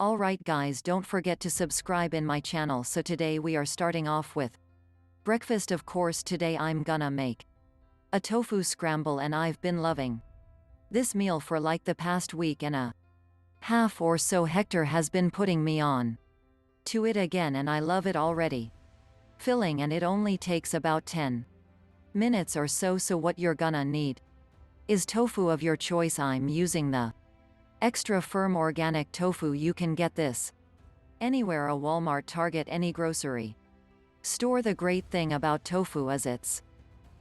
Alright guys, don't forget to subscribe in my channel. So today we are starting off with breakfast. Of course today I'm gonna make a tofu scramble, and I've been loving this meal for like the past week and a half or so. Hector has been putting me on to it again and I love it already. Filling, and it only takes about 10 minutes or so. So what you're gonna need is tofu of your choice. I'm using the extra firm organic tofu. You can get this anywhere, a Walmart, Target, any grocery store. The great thing about tofu is it's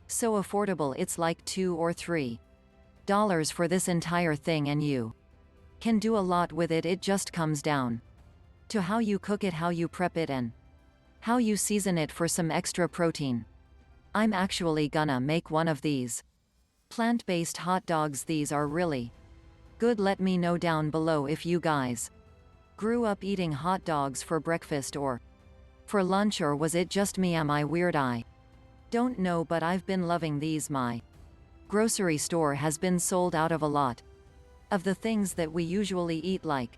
so affordable. It's like $2 or $3 for this entire thing, and you can do a lot with it. It just comes down to how you cook it, how you prep it, and how you season it for some extra protein. I'm actually gonna make one of these plant-based hot dogs. These are really good. Let me know down below if you guys grew up eating hot dogs for breakfast or for lunch, or was it just me? Am I weird? I don't know, but I've been loving these. My grocery store has been sold out of a lot of the things that we usually eat, like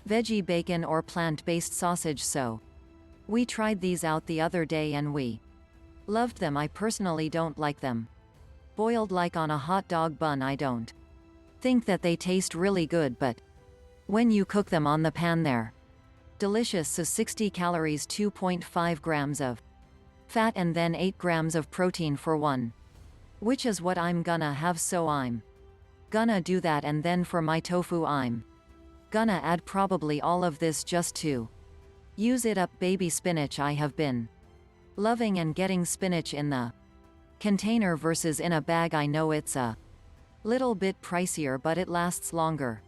veggie bacon or plant-based sausage, so we tried these out the other day and we loved them. I personally don't like them boiled like on a hot dog bun. I don't think that they taste really good, but when you cook them on the pan, they're delicious. So 60 calories, 2.5 grams of fat, and then 8 grams of protein for one, which is what I'm gonna have. So I'm gonna do that, and then for my tofu I'm gonna add probably all of this just to use it up. Baby spinach, I have been loving and getting spinach in the container versus in a bag. I know it's a little bit pricier, but it lasts longer.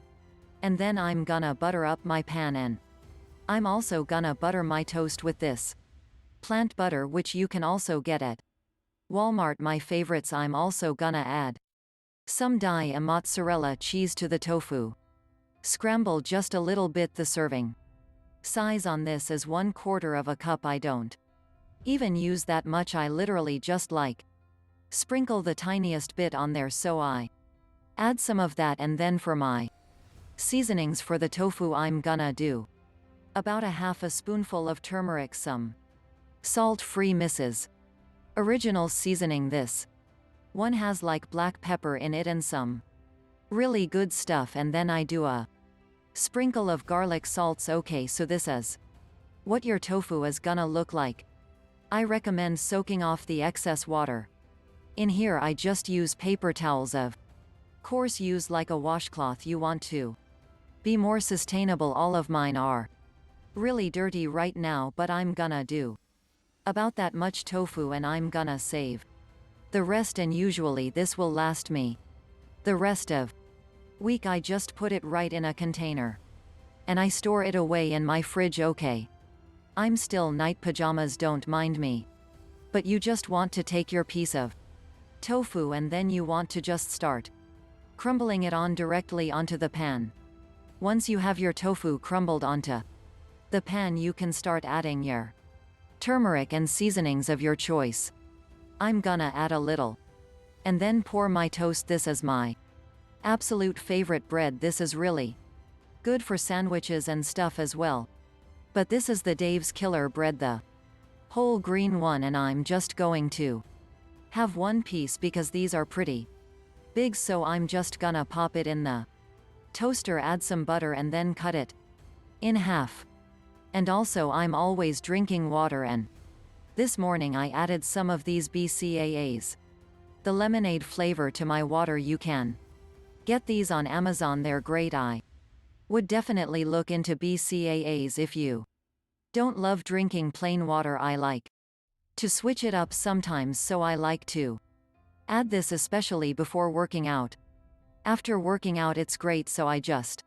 And then I'm gonna butter up my pan, and I'm also gonna butter my toast with this plant butter, which you can also get at Walmart. My favorites. I'm also gonna add some dye and mozzarella cheese to the tofu scramble, just a little bit. The serving size on this is 1/4 cup. I don't even use that much. I literally just like sprinkle the tiniest bit on there, so I add some of that. And then for my seasonings for the tofu, I'm gonna do about a half a spoonful of turmeric, some salt-free Mrs. Original seasoning. This one has like black pepper in it and some really good stuff. And then I do a sprinkle of garlic salts. Okay, so this is what your tofu is gonna look like. I recommend soaking off the excess water. In here I just use paper towels. Of course, use like a washcloth. You want to be more sustainable. All of mine are really dirty right now, but I'm gonna do about that much tofu and I'm gonna save the rest, and usually this will last me the rest of week. I just put it right in a container and I store it away in my fridge. Okay, I'm still night pajamas, don't mind me, but you just want to take your piece of tofu and then you want to just start crumbling it on directly onto the pan. Once you have your tofu crumbled onto the pan, you can start adding your turmeric and seasonings of your choice. I'm gonna add a little and then pour my toast. This is my absolute favorite bread. This is really good for sandwiches and stuff as well. But this is the Dave's Killer bread, the whole green one, and I'm just going to have one piece because these are pretty big. So I'm just gonna pop it in the toaster, add some butter, and then cut it in half. And also I'm always drinking water, and this morning I added some of these BCAAs, the lemonade flavor, to my water. You can get these on Amazon. They're great. I would definitely look into BCAAs if you don't love drinking plain water. I like to switch it up sometimes, so I like to add this especially before working out. After working out it's great, so I just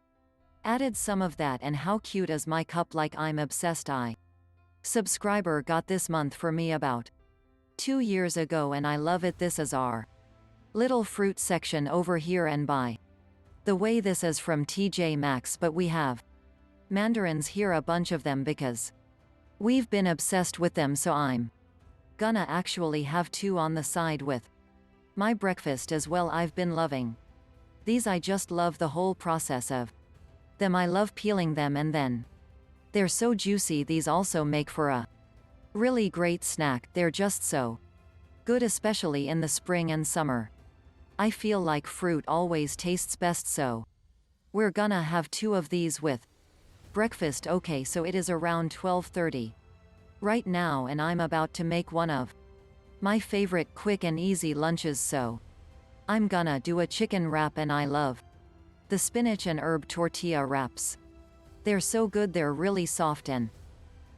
added some of that. And how cute is my cup? Like, I'm obsessed. I subscriber got this month for me about 2 years ago and I love it. This is our little fruit section over here, and by the way, this is from TJ Maxx, but we have mandarins here, a bunch of them, because we've been obsessed with them. So I'm gonna actually have 2 on the side with my breakfast as well. I've been loving these. I just love the whole process of Them I love peeling them and then. They're so juicy. These also make for a really great snack. They're just so good, especially in the spring and summer. I feel like fruit always tastes best, so we're gonna have 2 of these with breakfast. Okay, so it is around 12:30 right now and I'm about to make one of my favorite quick and easy lunches, so I'm gonna do a chicken wrap and I love the spinach and herb tortilla wraps. They're so good, they're really soft and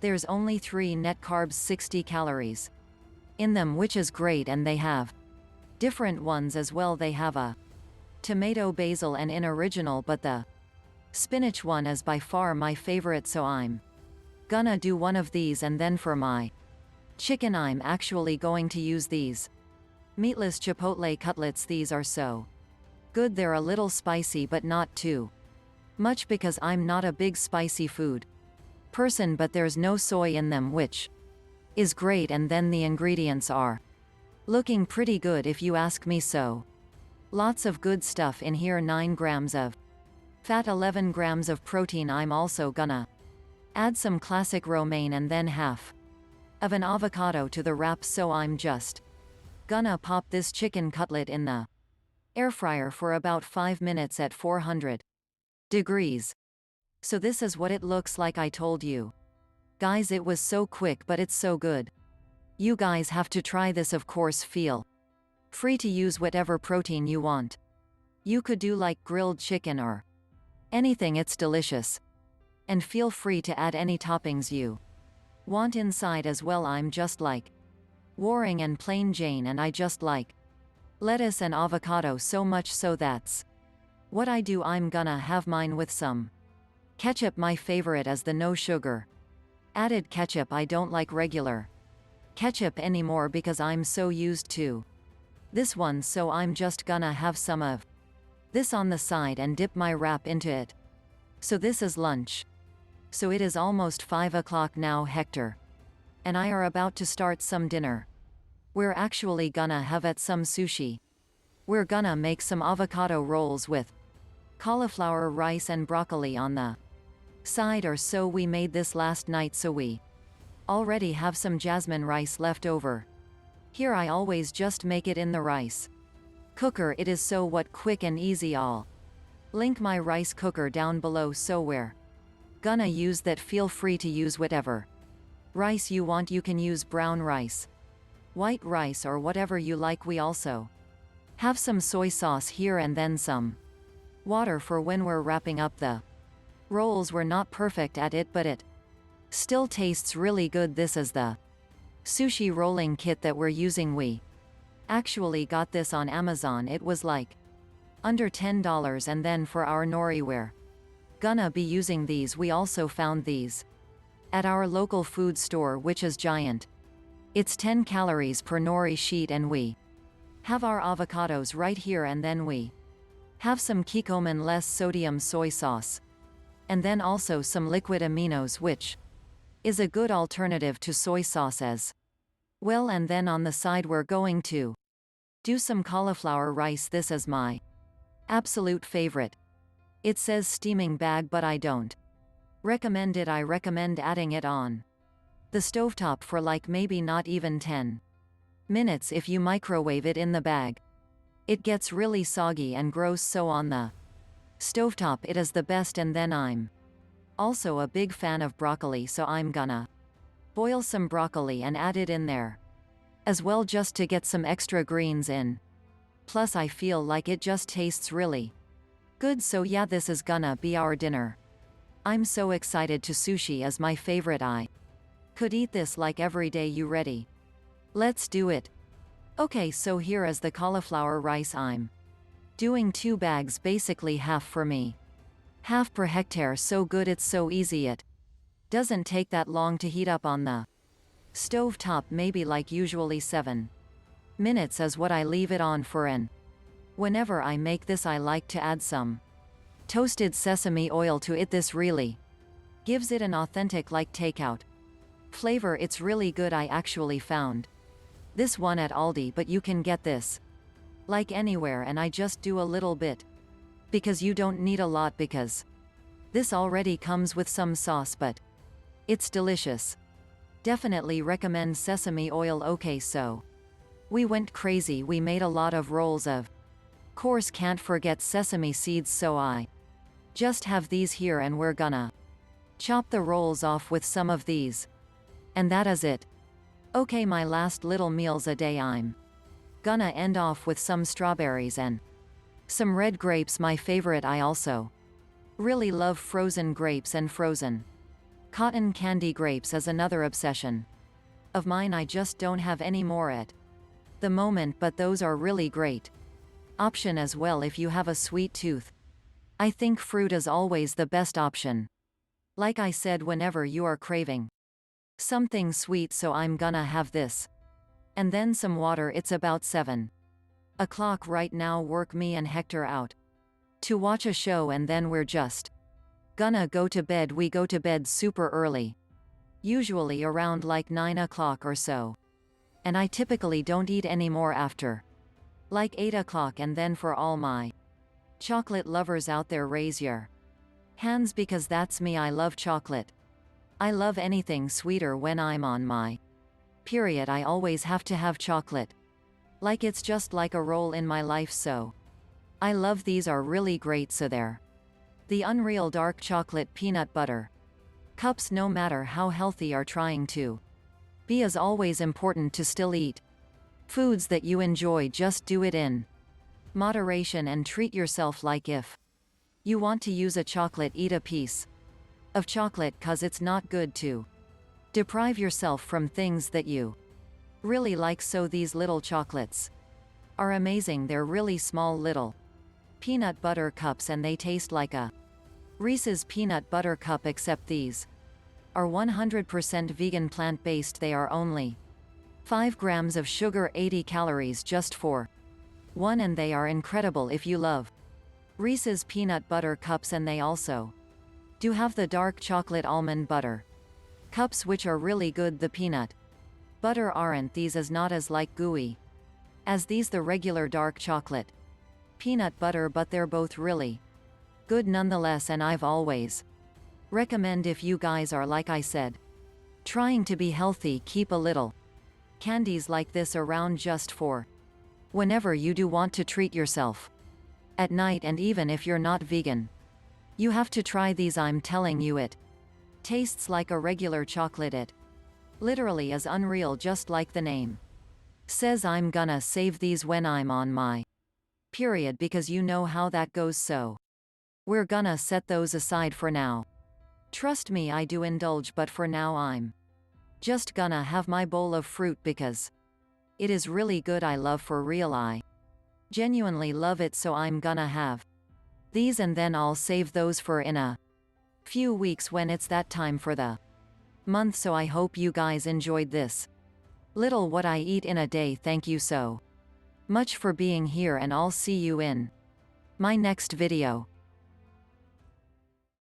there's only 3 net carbs, 60 calories in them, which is great, and they have different ones as well. They have a tomato, basil and in original, but the spinach one is by far my favorite, so I'm gonna do one of these, and then for my chicken I'm actually going to use these meatless chipotle cutlets. These are so good. They're a little spicy but not too much because I'm not a big spicy food person, but there's no soy in them, which is great, and then the ingredients are looking pretty good if you ask me, so lots of good stuff in here. 9 grams of fat, 11 grams of protein. I'm also gonna add some classic romaine and then half of an avocado to the wrap, so I'm just gonna pop this chicken cutlet in the air fryer for about 5 minutes at 400 degrees. So this is what it looks like. I told you guys it was so quick, but it's so good. You guys have to try this. Of course, feel free to use whatever protein you want. You could do like grilled chicken or anything. It's delicious. And feel free to add any toppings you want inside as well. I'm just like Waring and plain Jane, and I just like lettuce and avocado so much, so that's what I do. I'm gonna have mine with some ketchup. My favorite is the no sugar added ketchup. I don't like regular ketchup anymore because I'm so used to this one, so I'm just gonna have some of this on the side and dip my wrap into it. So this is lunch. So it is almost 5 o'clock now. Hector and I are about to start some dinner. We're actually gonna have at some sushi. We're gonna make some avocado rolls with cauliflower rice and broccoli on the side, or so. We made this last night, so we already have some jasmine rice left over. Here I always just make it in the rice cooker. It is so quick and easy. I'll link my rice cooker down below, so we're gonna use that. Feel free to use whatever rice you want. You can use brown rice, white rice, or whatever you like. We also have some soy sauce here and then some water for when we're wrapping up the rolls. We're not perfect at it, but it still tastes really good. This is the sushi rolling kit that we're using. We actually got this on Amazon. It was like under $10, and then for our nori we're gonna be using these. We also found these at our local food store, which is giant. It's 10 calories per nori sheet, and we have our avocados right here, and then we have some kikkoman less sodium soy sauce, and then also some liquid aminos, which is a good alternative to soy sauce as well. And then on the side we're going to do some cauliflower rice. This is my absolute favorite. It says steaming bag, but I don't recommend it. I recommend adding it on the stovetop for like maybe not even 10 minutes. If you microwave it in the bag, it gets really soggy and gross, so on the stovetop it is the best. And then I'm also a big fan of broccoli, so I'm gonna boil some broccoli and add it in there as well, just to get some extra greens in. Plus I feel like it just tastes really good. So yeah, this is gonna be our dinner. I'm so excited. To sushi is my favorite. I could eat this like every day. You ready? Let's do it. Okay, so here is the cauliflower rice. I'm doing 2 bags, basically half for me, half per Hector. So good, it's so easy. It doesn't take that long to heat up on the stove top, maybe like usually 7 minutes is what I leave it on for. And whenever I make this I like to add some toasted sesame oil to it. This really gives it an authentic like takeout flavor. It's really good. I actually found this one at Aldi, but you can get this like anywhere, and I just do a little bit because you don't need a lot, because This already comes with some sauce, but it's delicious. Definitely recommend sesame oil. Okay, so we went crazy. We made a lot of rolls of course can't forget sesame seeds, so I just have these here and we're gonna chop the rolls off with some of these. And that is it. Okay, my last little meals a day. I'm gonna end off with some strawberries and some red grapes, my favorite. I also really love frozen grapes, and frozen cotton candy grapes is another obsession of mine. I just don't have any more at the moment, but those are really great option as well if you have a sweet tooth. I think fruit is always the best option. Like I said, whenever you are craving something sweet, so I'm gonna have this. And then some water. It's about 7 o'clock right now. Work me and Hector out to watch a show, and then we're just gonna go to bed. We go to bed super early, usually around like 9 o'clock or so. And I typically don't eat anymore after like 8 o'clock. And then for all my chocolate lovers out there, raise your hands, because that's me. I love chocolate. I love anything sweeter. When I'm on my period, I always have to have chocolate. Like it's just like a role in my life, so I love these. Are really great. So they're the Unreal Dark Chocolate Peanut Butter cups. No matter how healthy are trying to be, is always important to still eat foods that you enjoy. Just do it in moderation and treat yourself. Like if you want to use a chocolate, eat a piece of chocolate, cause it's not good to deprive yourself from things that you really like. So these little chocolates are amazing. They're really small little peanut butter cups, and they taste like a Reese's peanut butter cup, except these are 100% vegan, plant-based. They are only 5 grams of sugar, 80 calories just for one, and they are incredible if you love Reese's peanut butter cups. And they also do have the dark chocolate almond butter cups, which are really good. The peanut butter aren't these is not as like gooey as these, the regular dark chocolate peanut butter, but they're both really good nonetheless. And I've always recommend, if you guys are, like I said, trying to be healthy, keep a little candies like this around just for whenever you do want to treat yourself at night. And even if you're not vegan, you have to try these. I'm telling you, it tastes like a regular chocolate. It literally is unreal, just like the name says. I'm gonna save these when I'm on my period, because you know how that goes, so we're gonna set those aside for now. Trust me, I do indulge, but for now I'm just gonna have my bowl of fruit because it is really good. I love, for real, I genuinely love it. So I'm gonna have these, and then I'll save those for in a few weeks when it's that time for the month. So I hope you guys enjoyed this little what I eat in a day. Thank you so much for being here, and I'll see you in my next video.